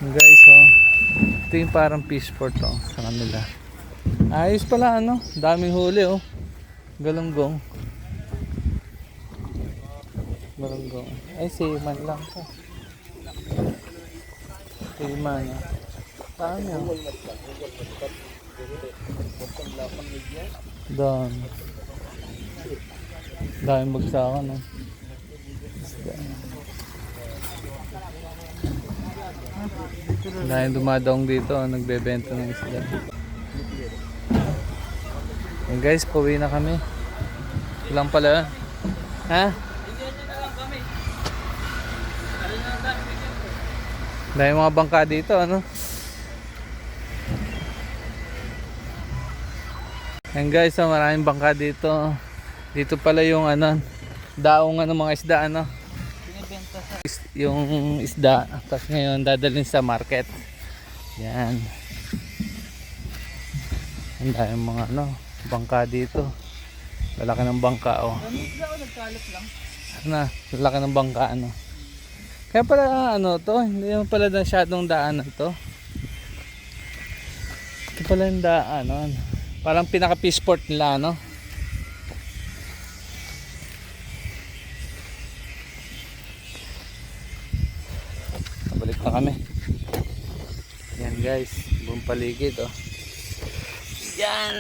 Guys, oh. Ito yung parang fish port, oh, sa kanila. Ayos pala, ano? Daming huli, oh. Galunggong. Galunggong. Ay, seaman lang po. Seaman, oh. Saan yun? Doon. Daming bagsakan, oh. Dahil dumadaong dito, nagbebenta ng isda. And guys, pauwi na kami. Ilang pala. Ha? Dahil mga bangka dito, ano? And guys, maraming bangka dito. Dito pala yung ano, daong ng mga isda, ano? Yung isda, tapos ngayon dadalhin sa market. Yan. Ang daming mga ano, bangka dito. Lalaki ng bangka, oh. Ano, lalaki ng bangka, ano. Kaya pala ano to, hindi naman pala masyadong daanan to. Ito pala yung daanan. Parang pinaka fish port nila, ano. Balik na kami. Yan guys, buong paligid, oh. Yan.